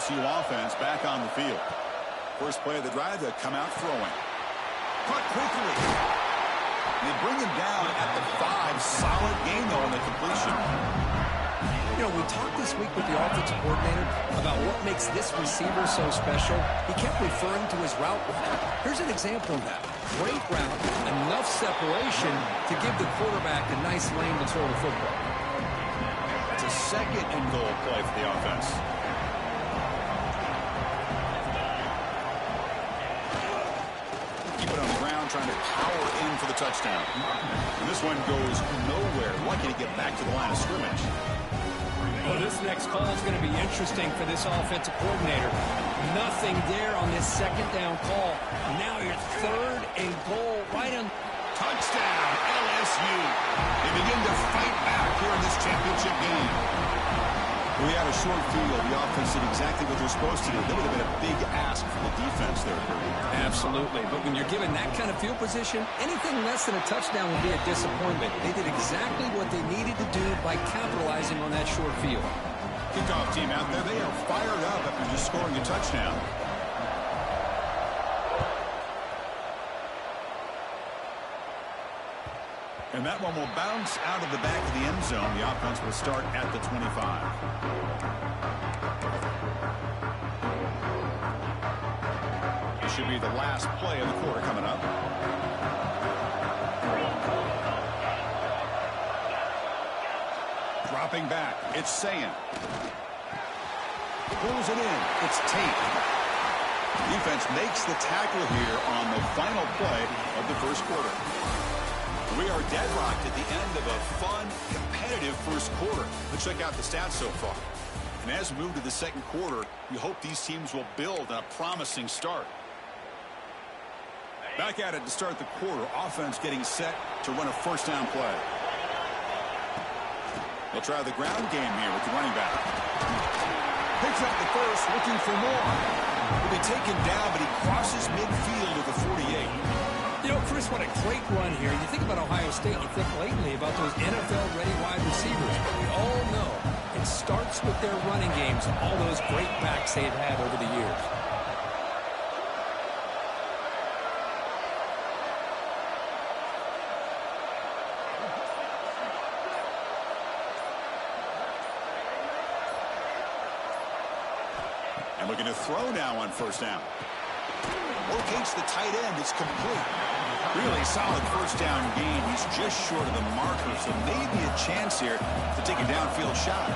LSU offense back on the field. First play of the drive, they come out throwing. Caught quickly. They bring him down at the 5. Solid gain, though, on the completion. You know, we talked this week with the offensive coordinator about what makes this receiver so special. He kept referring to his route running. Here's an example of that. Great route, enough separation to give the quarterback a nice lane to throw the football. It's a second and goal play for the offense. Keep it on the ground, trying to power in for the touchdown. And this one goes nowhere. Lucky to get back to the line of scrimmage. Well, this next call is going to be interesting for this offensive coordinator. Nothing there on this second down call. Now your third and goal right on. Touchdown, LSU. They begin to fight back here in this championship game. We had a short field. The offense did exactly what they're supposed to do. That would have been a big ask for the defense there, Kirby. Absolutely. But when you're given that kind of field position, anything less than a touchdown would be a disappointment. They did exactly what they needed to do by capitalizing on that short field. Kickoff team out there. They are fired up after just scoring a touchdown. And that one will bounce out of the back of the end zone. The offense will start at the 25. It should be the last play of the quarter coming up. Dropping back. It's Sayan. Pulls it in. It's Tate. Defense makes the tackle here on the final play of the first quarter. We are deadlocked at the end of a fun, competitive first quarter. Let's check out the stats so far. And as we move to the second quarter, we hope these teams will build on a promising start. Back at it to start the quarter. Offense getting set to run a first down play. They'll try the ground game here with the running back. Picks up the first, looking for more. He'll be taken down, but he crosses midfield at the 48. You know, Chris, what a great run here. You think about Ohio State, you think lately about those NFL-ready wide receivers. But we all know it starts with their running games and all those great backs they've had over the years. And looking to throw now on first down. Locates the tight end. It's complete. Really solid first down gain. He's just short of the marker, so maybe a chance here to take a downfield shot.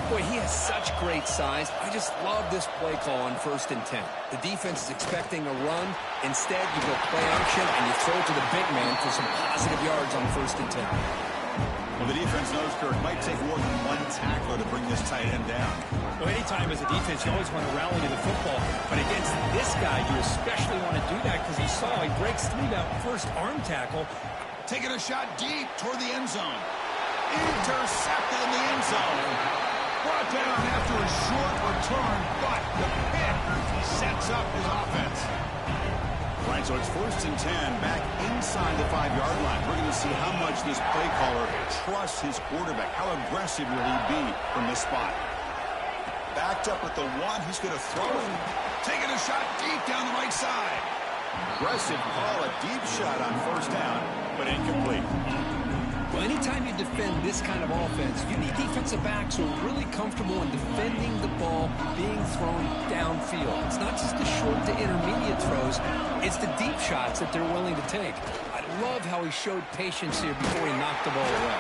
Boy, he has such great size. I just love this play call on 1st and 10. The defense is expecting a run. Instead, you go play action, and you throw to the big man for some positive yards on 1st and 10. Well, the defense knows, Kirk, might take more than one tackler to bring this tight end down. Well, anytime as a defense, you always want to rally to the football. But against this guy, you especially want to do that because he breaks through that first arm tackle. Taking a shot deep toward the end zone. Intercepted in the end zone. Brought down after a short return, but the pick sets up his offense. Right, so it's 1st and 10 back inside the 5-yard line. We're going to see how much this play caller trusts his quarterback. How aggressive will he be from this spot? Backed up at the 1. He's going to throw it. Taking a shot deep down the right side. Aggressive call, a deep shot on first down, but incomplete. Well, anytime you defend this kind of offense, you need defensive backs who are really comfortable in defending the ball being thrown downfield. It's not just the short to intermediate throws. It's the deep shots that they're willing to take. I love how he showed patience here before he knocked the ball away.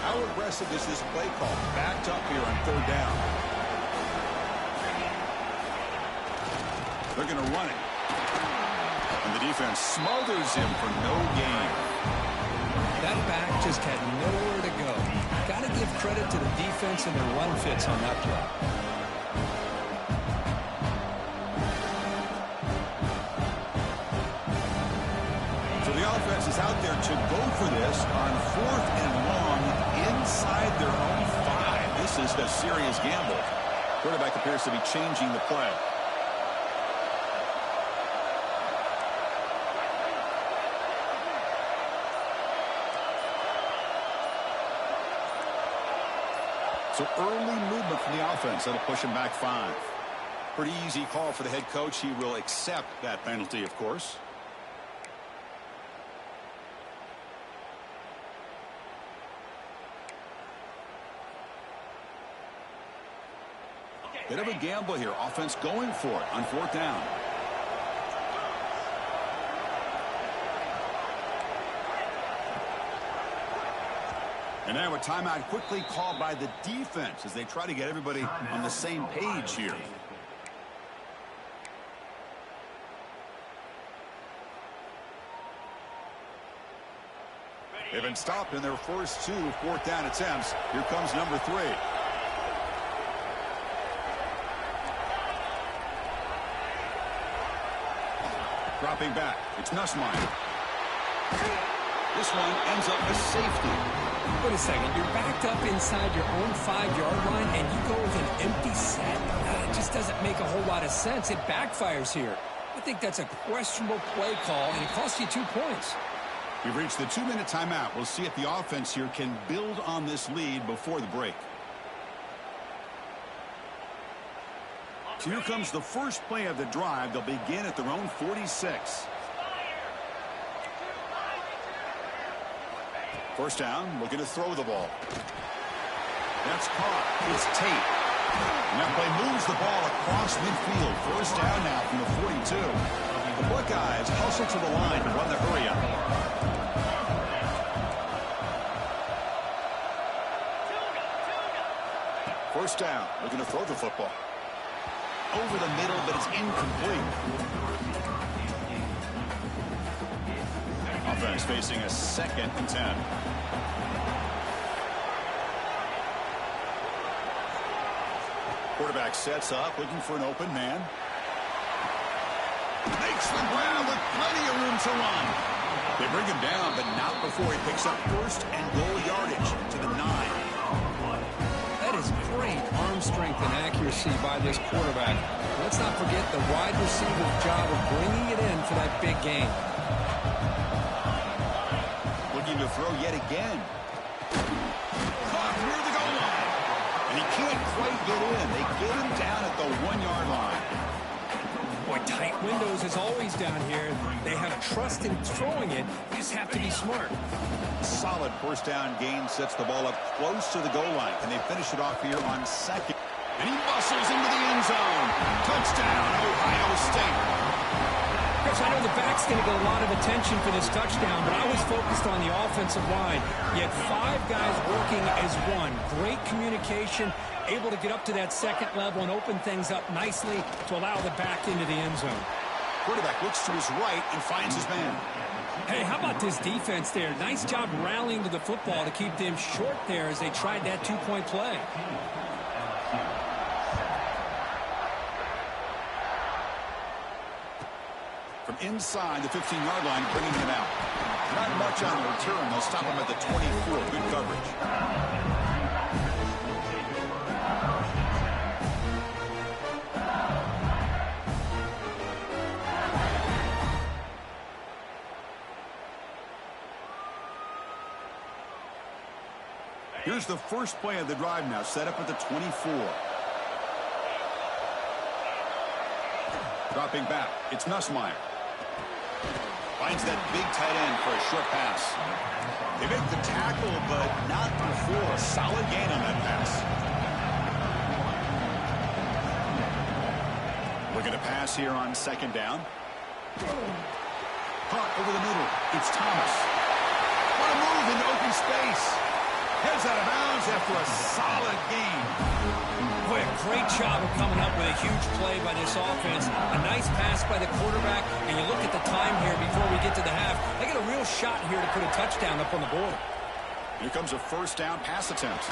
How aggressive is this play call? Backed up here on 3rd down. They're going to run it. And the defense smothers him for no gain. That back just had nowhere to go. Got to give credit to the defense and their run fits on that play. So the offense is out there to go for this on 4th and long inside their own 5. This is a serious gamble. Quarterback appears to be changing the play. So early movement from the offense. That'll push him back 5. Pretty easy call for the head coach. He will accept that penalty, of course. Bit of a gamble here. Offense going for it on 4th down. And now a timeout quickly called by the defense as they try to get everybody on the same page here. They've been stopped in their first 2 4th down attempts. Here comes number 3. Dropping back. It's Nussmeier. This one ends up a safety. Wait a second. You're backed up inside your own 5-yard line, and you go with an empty set? It just doesn't make a whole lot of sense. It backfires here. I think that's a questionable play call, and it costs you 2 points. We've reached the 2-minute timeout. We'll see if the offense here can build on this lead before the break. So here comes the first play of the drive. They'll begin at their own 46. First down, looking to throw the ball. That's caught. It's Tate. And that play moves the ball across midfield. First down now from the 42. The Buckeyes hustle to the line to run the hurry up. First down, looking to throw the football. Over the middle, but it's incomplete. Offense facing a 2nd and 10. Quarterback sets up, looking for an open man. Makes the ground with plenty of room to run. They bring him down, but not before he picks up first and goal yardage to the 9. That is great arm strength and accuracy by this quarterback. Let's not forget the wide receiver's job of bringing it in for that big game. Looking to throw yet again. Caught near the goal line. And he can't quite get in. They get him down at the 1-yard line. Boy, tight windows as always down here. They have trust in throwing it. You just have to be smart. Solid first down gain sets the ball up close to the goal line. And they finish it off here on 2nd. And he muscles into the end zone. Touchdown, Ohio State. Chris, I know the back's going to get a lot of attention for this touchdown, but I was focused on the offensive line. You had 5 guys working as one. Great communication, able to get up to that 2nd level and open things up nicely to allow the back into the end zone. Quarterback looks to his right and finds his man. Hey, how about this defense there? Nice job rallying to the football to keep them short there as they tried that 2-point play. From inside the 15-yard line, bringing him out. Not much on the return. They'll stop him at the 24. Good coverage. Here's the first play of the drive now, set up at the 24. Dropping back, it's Nussmeier. Finds that big tight end for a short pass. They make the tackle, but not before a solid gain on that pass. Looking to pass here on 2nd down. Caught over the middle, it's Thomas. What a move into open space. Heads out of bounds after a solid gain. Boy, a great job of coming up with a huge play by this offense. A nice pass by the quarterback, and you look at the time here before we get to the half. They got a real shot here to put a touchdown up on the board. Here comes a first down pass attempt.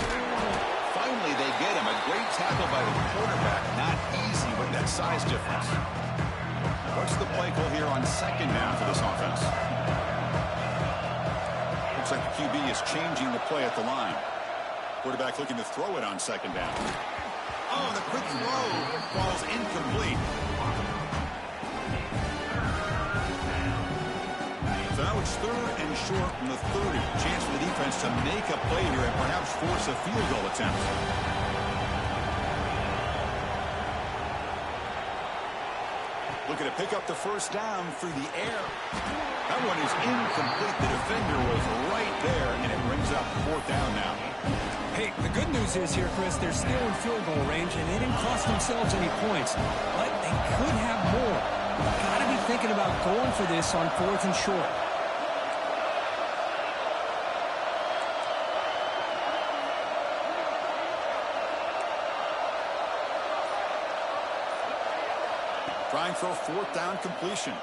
Finally, they get him. A great tackle by the quarterback. Not easy with that size difference. What's the play call here on 2nd down for this offense? Looks like the QB is changing the play at the line. Quarterback looking to throw it on 2nd down. Oh, the quick throw falls incomplete. So now it's 3rd and short from the 30. Chance for the defense to make a play here and perhaps force a field goal attempt. looking to pick up the first down through the air. That one is incomplete. The defender was right there, and it brings up 4th down now. Hey, the good news is here, Chris, they're still in field goal range, and they didn't cost themselves any points. But they could have more. Got to be thinking about going for this on 4th and short. Trying for a 4th down completion.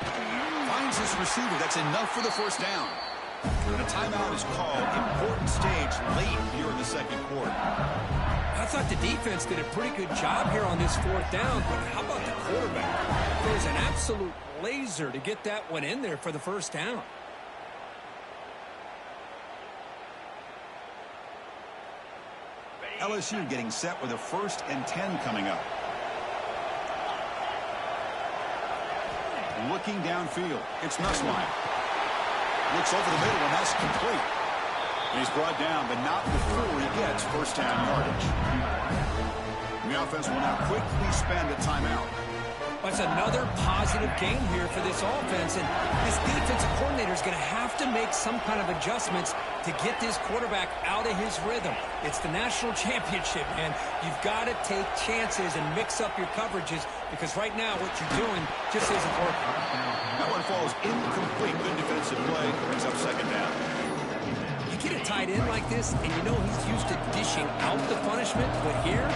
Finds his receiver. That's enough for the first down. And a timeout is called. Important stage late here in the second quarter. I thought the defense did a pretty good job here on this 4th down, but how about the quarterback? There's an absolute laser to get that one in there for the first down. LSU getting set with a 1st and 10 coming up. Looking downfield. It's Nussmeier. Looks over the middle, and that's complete. And he's brought down, but not before he gets first down yardage. The offense will now quickly spend a timeout. That's another positive game here for this offense, and this defensive coordinator is going to have to make some kind of adjustments to get this quarterback out of his rhythm. It's the national championship, man. You've got to take chances and mix up your coverages, because right now what you're doing just isn't working. That one falls incomplete. Good defensive play. Brings up second down. You get a tight end like this, and you know he's used to dishing out the punishment, but here,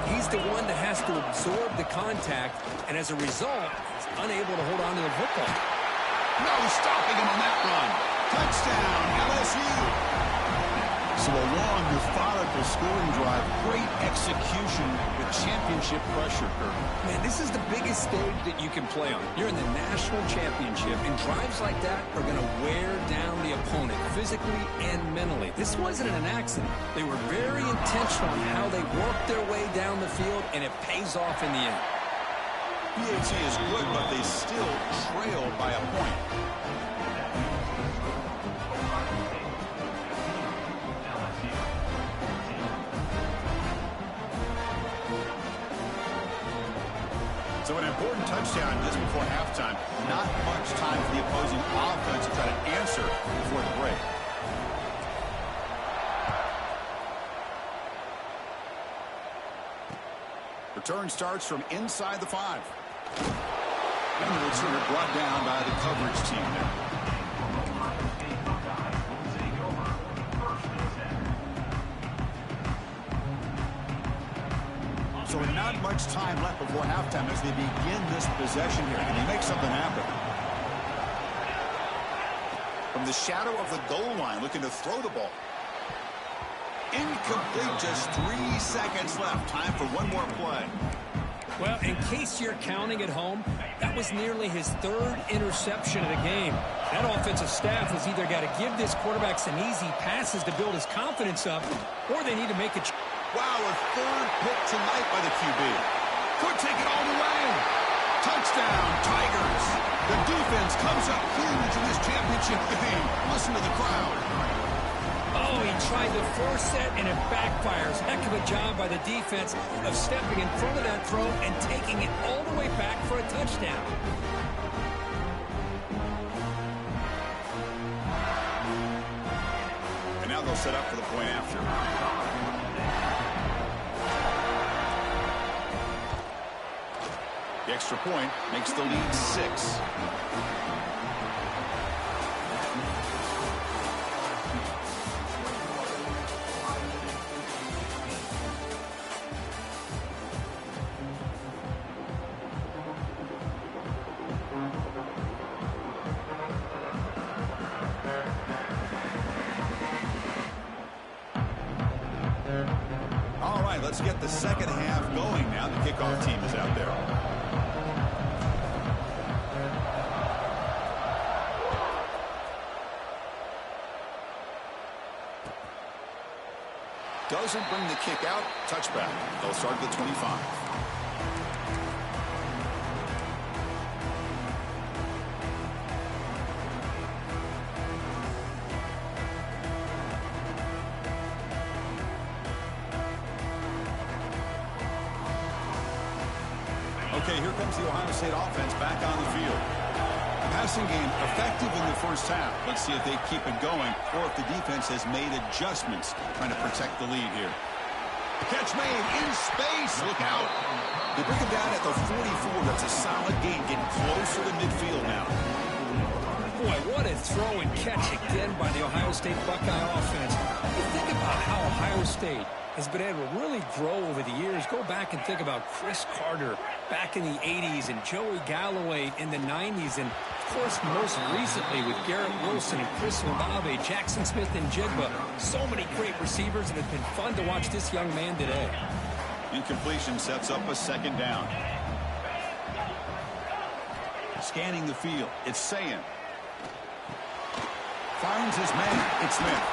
he's the one that has to absorb the contact, and as a result, he's unable to hold on to the football. No stopping him on that run. Touchdown, LSU. So a long, methodical scoring drive. Great execution with championship pressure. Man, this is the biggest stage that you can play on. You're in the national championship, and drives like that are going to wear down the opponent physically and mentally. This wasn't an accident. They were very intentional in how they worked their way down the field, and it pays off in the end. BAT is good, but they still trail by a point. So an important touchdown just before halftime. Not much time for the opposing offense to try to answer before the break. Return starts from inside the 5. And the returner brought down by the coverage team there. So not much time left before halftime as they begin this possession here. Can they make something happen? From the shadow of the goal line, looking to throw the ball. Incomplete, just 3 seconds left. Time for one more play. Well, in case you're counting at home, that was nearly his 3rd interception of the game. That offensive staff has either got to give this quarterback some easy passes to build his confidence up, or they need to make a... Wow, a 3rd pick tonight by the QB. Could take it all the way. Touchdown, Tigers. The defense comes up huge in this championship game. Listen to the crowd. Oh, he tried to force it, and it backfires. Heck of a job by the defense of stepping in front of that throw and taking it all the way back for a touchdown. And now they'll set up for the point after. The extra point makes the lead 6. All right, let's get the second half going now. The kickoff team is out there. Doesn't bring the kick out. Touchback. They'll start at the 25. Okay, Okay, here comes the Ohio State offense back on the field. Passing game effective in the first half. Let's see if they keep it going or if the defense has made adjustments trying to protect the lead here. Catch made in space. Look out. They bring him down at the 44. That's a solid gain, getting closer to midfield now. Boy, what a throw and catch again by the Ohio State Buckeye offense. You think about how Ohio State has been able to really grow over the years. Go back and think about Chris Carter back in the 80s and Joey Galloway in the 90s. And, of course, most recently with Garrett Wilson and Chris Olave, Jackson Smith and Jigba. So many great receivers, and it's been fun to watch this young man today. Incompletion sets up a second down. Scanning the field. It's Sayin. Finds his man. It's Smith.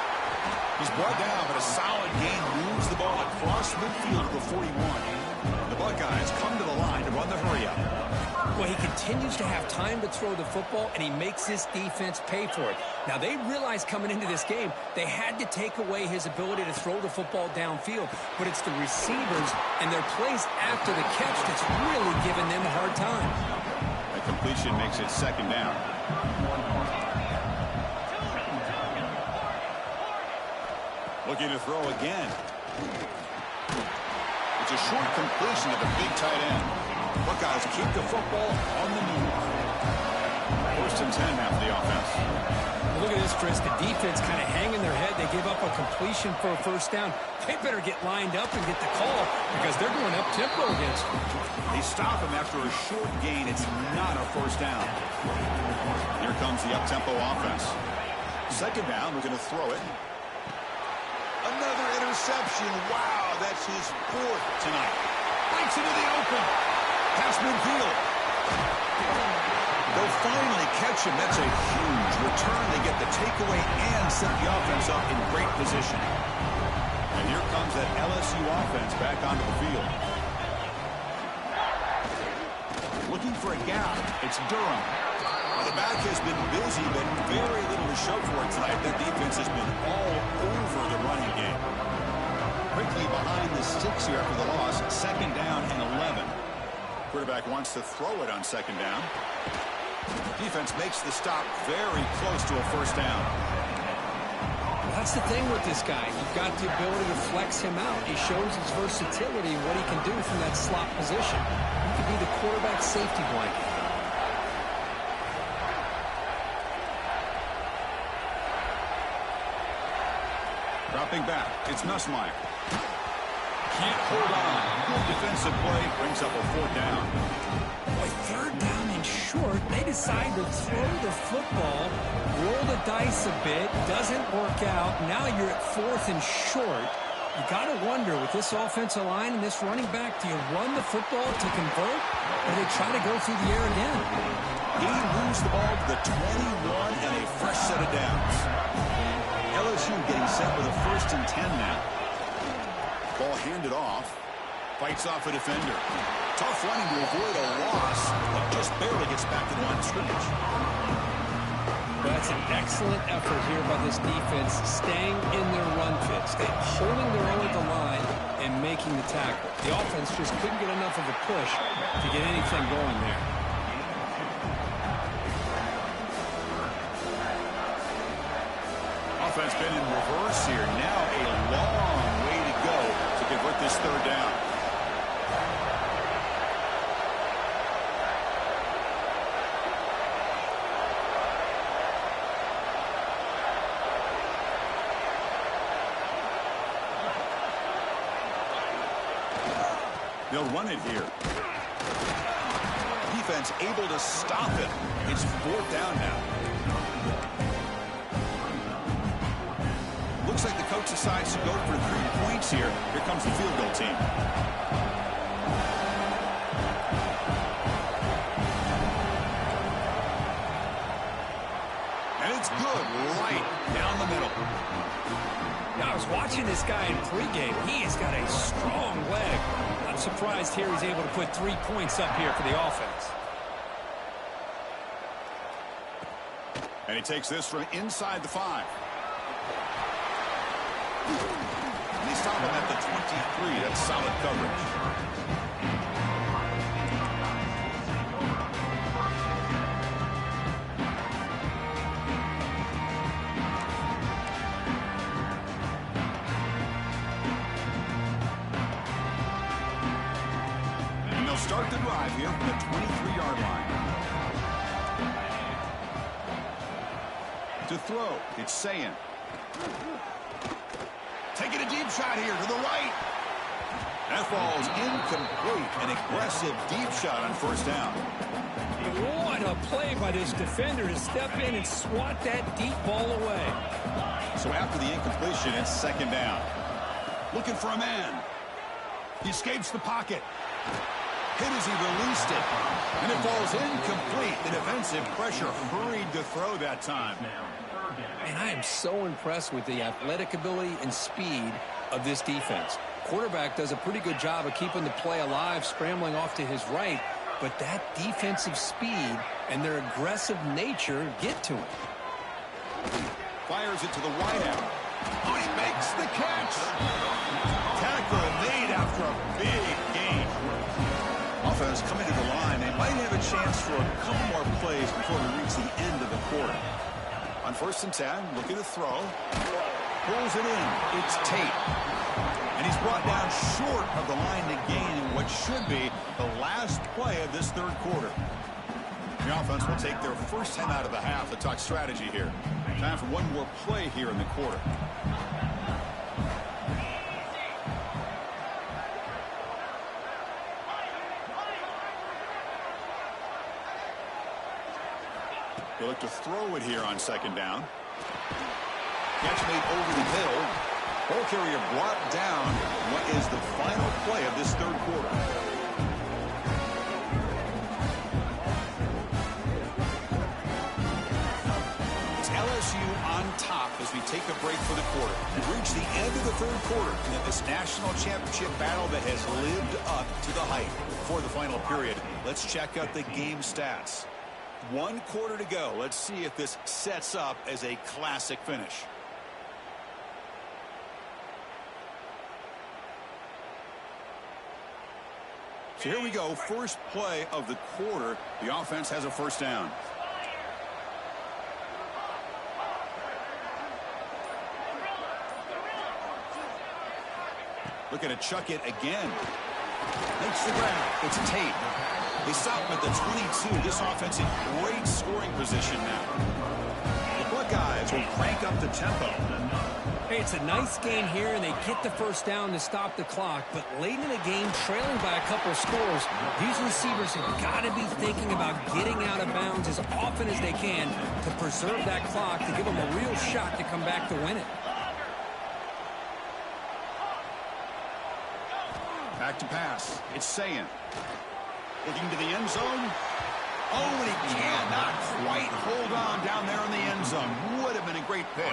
He's brought down, but a solid gain moves the ball across midfield to the 41. The Buckeyes come to the line to run the hurry-up. Well, he continues to have time to throw the football, and he makes this defense pay for it. Now, they realized coming into this game they had to take away his ability to throw the football downfield, but it's the receivers and their plays after the catch that's really giving them a hard time. A completion makes it second down. Looking to throw again. It's a short completion to the big tight end. Buckeyes keep the football on the move. First and 10 now for the offense. Well, look at this, Chris. The defense kind of hanging their head. They give up a completion for a first down. They better get lined up and get the call because they're going up tempo against them. They stop him after a short gain. It's not a first down. Here comes the up-tempo offense. Second down, we're going to throw it. Another interception. Wow, that's his fourth tonight. Breaks into the open. Pass midfield. They'll finally catch him. That's a huge return. They get the takeaway and set the offense up in great position. And here comes that LSU offense back onto the field. Looking for a gap. It's Durham. Well, the back has been busy, but very little to show for it tonight. That defense has been all over the running game. Quickly behind the sticks here after the loss. Second down and 11. Quarterback wants to throw it on second down. Defense makes the stop very close to a first down. That's the thing with this guy. You've got the ability to flex him out. He shows his versatility and what he can do from that slot position. He could be the quarterback safety blanket. Dropping back, it's Nussmeier. Can't hold on. Good defensive play brings up a fourth down. Boy, third down and short. They decide to throw the football, roll the dice a bit, doesn't work out. Now you're at fourth and short. You got to wonder, with this offensive line and this running back, do you run the football to convert, or do they try to go through the air again? He moves the ball to the 21 and a fresh set of downs. LSU getting set with a first and 10 now. Ball handed off. Fights off a defender. Tough running to avoid a loss, but just barely gets back to the line of scrimmage. That's an excellent effort here by this defense, staying in their run fits, holding their own at the line and making the tackle. The offense just couldn't get enough of a push to get anything going there. Offense been in reverse here. Now a long way to go to convert this third down. They'll run it here. Defense able to stop it. It's fourth down now. Looks like the coach decides to go for 3 points here. Here comes the field goal team. And it's good right down the middle. Now, I was watching this guy in pregame. He has got a strong leg. Not surprised here he's able to put 3 points up here for the offense. And he takes this from inside the 5. And they stop him at the 23. That's solid coverage. start the drive here from the 23-yard line. To throw, it's Sayin. Taking a deep shot here to the right. That falls incomplete. An aggressive deep shot on first down. What a play by this defender to step in and swat that deep ball away. So after the incompletion, it's second down. Looking for a man. He escapes the pocket. Hit as he released it. And it falls incomplete. The defensive pressure hurried to throw that time. And I am so impressed with the athletic ability and speed of this defense. Quarterback does a pretty good job of keeping the play alive, scrambling off to his right. But that defensive speed and their aggressive nature get to him. Fires it to the wideout. Oh, he makes the catch. Tackle made after a big gain. Offense coming to the line. They might have a chance for a couple more plays before we reach the end of the quarter. On 1st and 10, looking to throw. Pulls it in. It's Tate. And he's brought down short of the line to gain in what should be the last play of this third quarter. The offense will take their first time out of the half to talk strategy here. Time for one more play here in the quarter. They look to throw it here on second down. Catch made over the middle. Ball carrier brought down. What is the final play of this third quarter? It's LSU on top as we take a break for the quarter. We've reached the end of the third quarter in this national championship battle that has lived up to the hype. Before the final period, let's check out the game stats. 1 quarter to go. Let's see if this sets up as a classic finish. So here we go. First play of the quarter. The offense has a first down. Looking to chuck it again. Makes the grab. It's Tate. They stop him at the 22. This offense in great scoring position now. The Buckeyes will crank up the tempo. Hey, it's a nice game here, and they get the first down to stop the clock. But late in the game, trailing by a couple of scores, these receivers have got to be thinking about getting out of bounds as often as they can to preserve that clock, to give them a real shot to come back to win it. Back to pass. It's Sayin. Looking to the end zone. Oh, and he cannot quite hold on down there in the end zone. Would have been a great pick.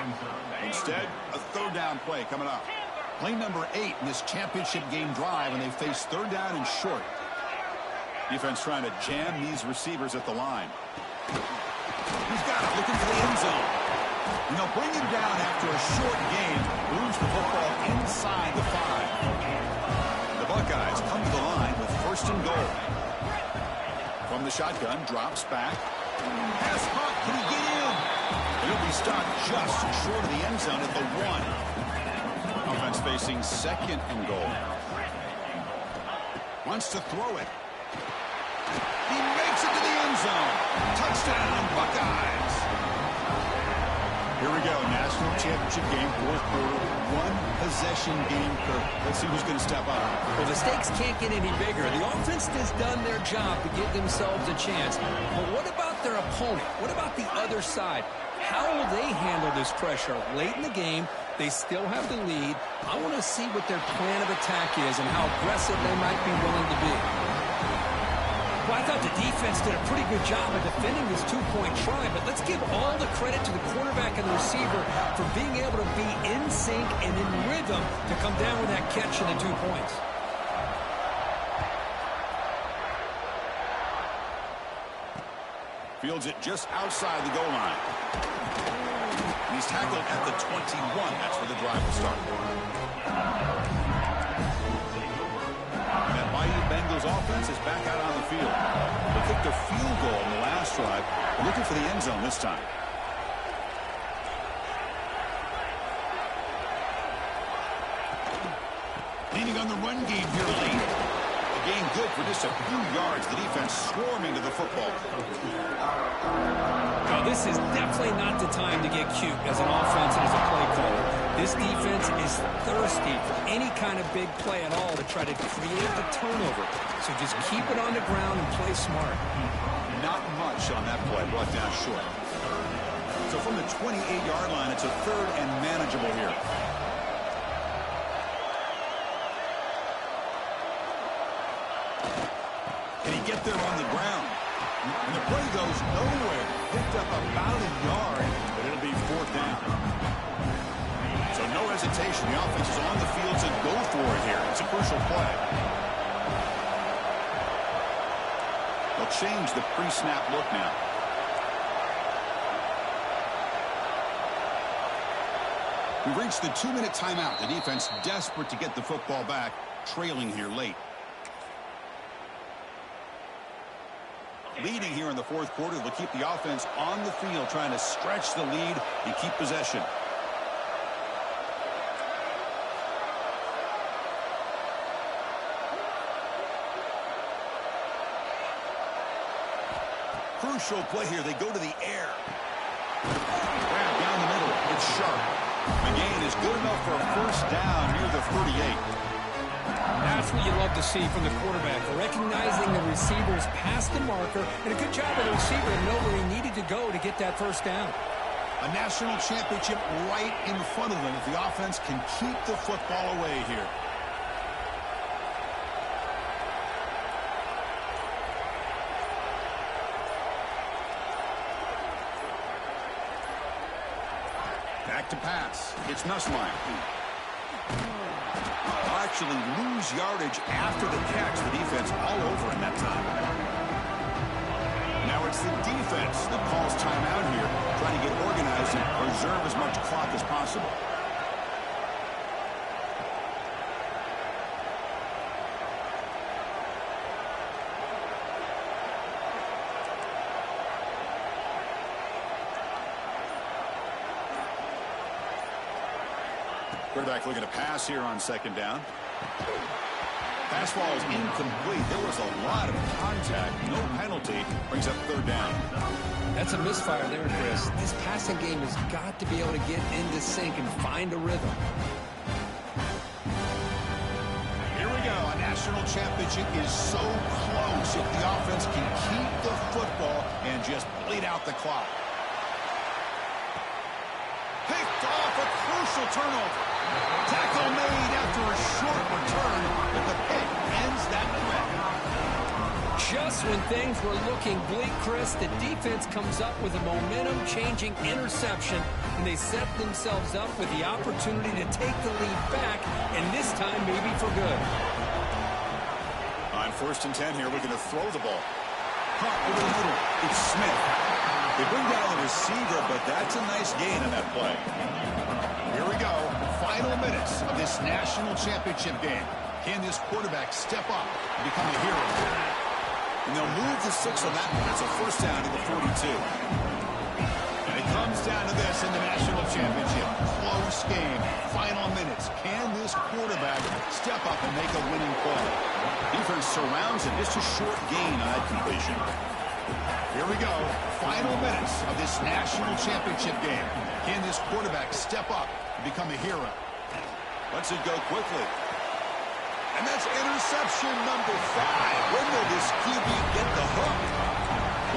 Instead, a third down play coming up. Play number 8 in this championship game drive, and they face third down and short. Defense trying to jam these receivers at the line. He's got it, looking for the end zone. And they'll bring him down after a short game. Moves the football inside the 5. The Buckeyes come to the line with first and goal. From the shotgun, drops back. Pass caught, can he get in? He'll be stopped just short of the end zone at the 1. Offense facing second and goal. Wants to throw it. He makes it to the end zone. Touchdown, Buckeyes. Here we go, national championship game, fourth quarter, 1-possession game. Let's see who's going to step up. Well, the stakes can't get any bigger. The offense has done their job to give themselves a chance. But what about their opponent? What about the other side? How will they handle this pressure? Late in the game, they still have the lead. I want to see what their plan of attack is and how aggressive they might be willing to be. Well, I thought the defense did a pretty good job of defending this two-point try, but let's give all the credit to the quarterback and the receiver for being able to be in sync and in rhythm to come down with that catch and the 2 points. Fields it just outside the goal line. And he's tackled at the 21. That's where the drive will start. And that mighty Bengals offense is back out on the field. They kicked a field goal in the last drive. They're looking for the end zone this time. Leaning on the run game here late. gain good for just a few yards. The defense swarming to the football. Now, this is definitely not the time to get cute as an offense and as a play caller. This defense is thirsty for any kind of big play at all to try to create the turnover. So just keep it on the ground and play smart. Not much on that play, brought down short. So from the 28-yard line, it's a third and manageable here. Can he get there on the ground? And the play goes nowhere. Picked up about a yard, but it'll be fourth down. So no hesitation. The offense is on the field to go for it here. It's a crucial play. They'll change the pre-snap look now. We've reached the 2-minute timeout. The defense desperate to get the football back, trailing here late. Leading here in the fourth quarter will keep the offense on the field, trying to stretch the lead and keep possession. Crucial play here. They go to the air. Grab down the middle. It's sharp. The gain is good enough for a first down near the 38. That's what you love to see from the quarterback, recognizing the receiver's past the marker, and a good job of the receiver to know where he needed to go to get that first down. A national championship right in front of them if the offense can keep the football away here. Back to pass. It's Nussline. Actually lose yardage after the catch. The defense all over in that time. Now it's the defense that calls timeout here, trying to get organized and preserve as much clock as possible. Quarterback looking to pass here on second down. Pass ball is incomplete. There was a lot of contact. No penalty. Brings up third down. That's a misfire there, Chris. This passing game has got to be able to get into sync and find a rhythm. Here we go. A national championship is so close if the offense can keep the football and just bleed out the clock. Picked off, a crucial turnover. Tackle made after a short return, but the pick ends that threat. Just when things were looking bleak, Chris, the defense comes up with a momentum-changing interception, and they set themselves up with the opportunity to take the lead back, and this time maybe for good. On 1st and 10 here, looking to throw the ball. Caught over the middle. It's Smith. They bring down the receiver, but that's a nice gain on that play. Here we go. Final minutes of this national championship game. Can this quarterback step up and become a hero? And they'll move the 6 on that one. It's a first down to the 42. And it comes down to this in the national championship. Close game. Final minutes. Can this quarterback step up and make a winning play? Defense surrounds him. Just a short gain on that completion. Here we go. Final minutes of this national championship game. Can this quarterback step up and become a hero? Lets it go quickly. And that's interception number 5. When will this QB get the hook?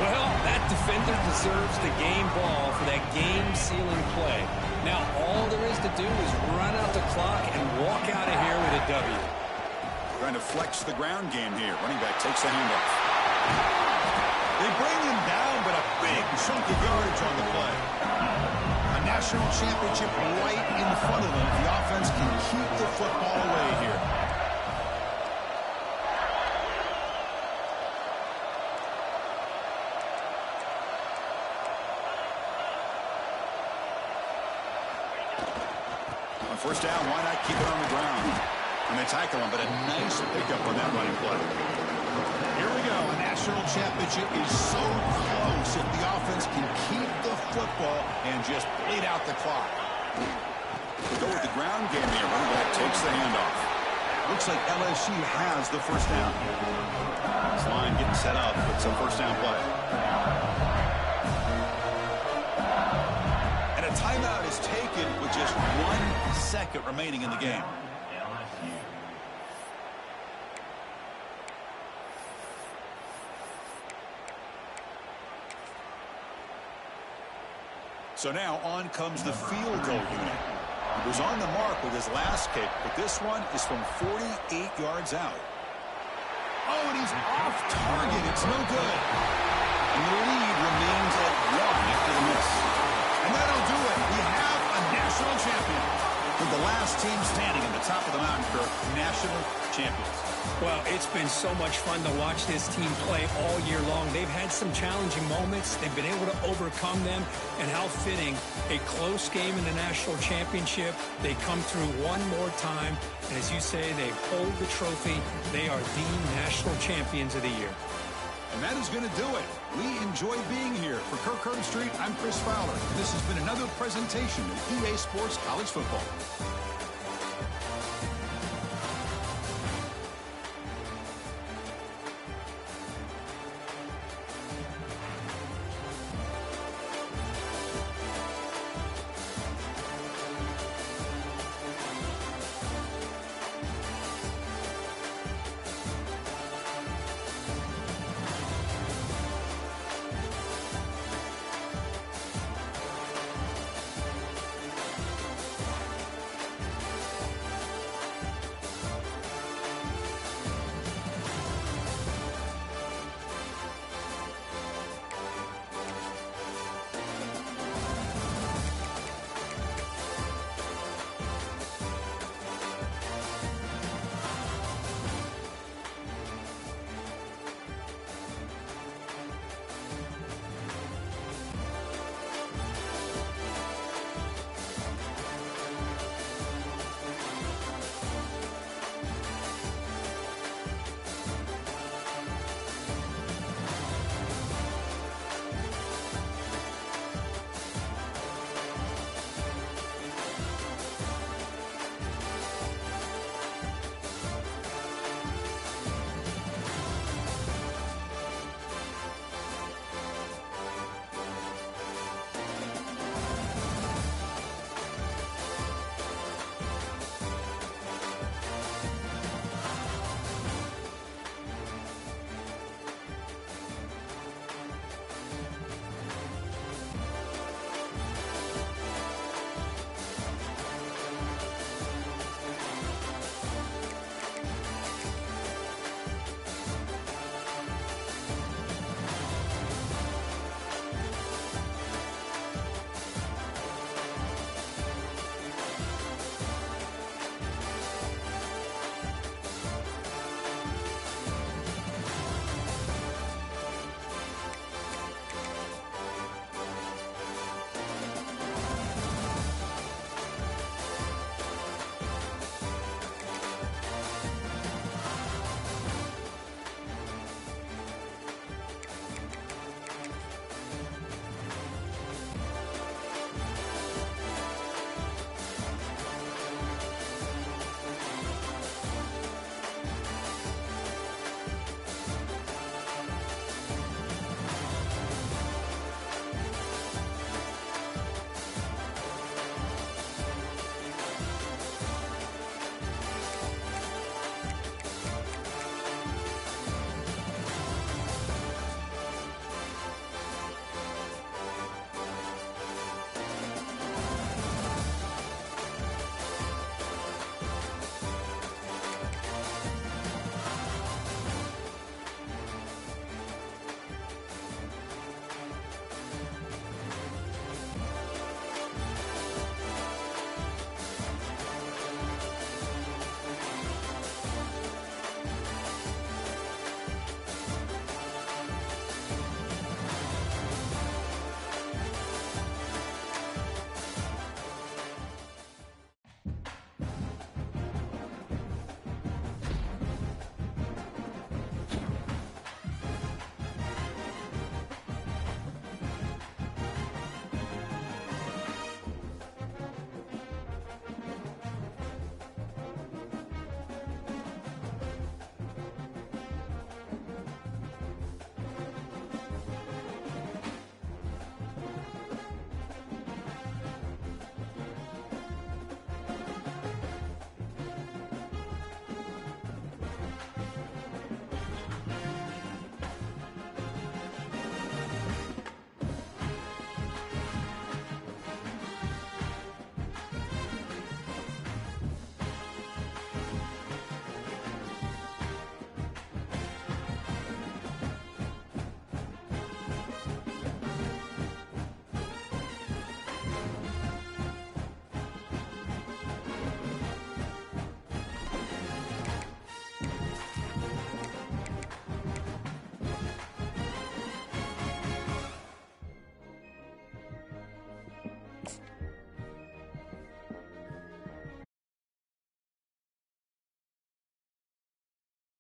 Well, that defender deserves the game ball for that game-sealing play. Now, all there is to do is run out the clock and walk out of here with a W. Trying to flex the ground game here. Running back takes the handoff. They bring him down, but a big chunk of yardage on the play. A national championship right in front of them. The offense can keep the football away here. On first down, why not keep it on the ground? And they tackle him, but a nice pickup on that running play. Here we go. A national championship is so close if the offense can keep the football and just bleed out the clock. We'll go with the ground game here. Running back takes the handoff. Looks like LSU has the first down. This line getting set up with some first down play. And a timeout is taken with just 1 second remaining in the game. So now on comes the field goal unit. He was on the mark with his last kick, but this one is from 48 yards out. Oh, and he's off target. It's no good. And the lead remains at 1 after the miss. And that'll do it. We have a national champion. With the last team standing at the top of the mountain for national champions. Well, it's been so much fun to watch this team play all year long. They've had some challenging moments. They've been able to overcome them. And how fitting, a close game in the national championship. They come through one more time. And as you say, they hold the trophy. They are the national champions of the year. And that is going to do it. We enjoy being here. For Kirk Herbstreit, I'm Chris Fowler. And this has been another presentation of EA Sports College Football.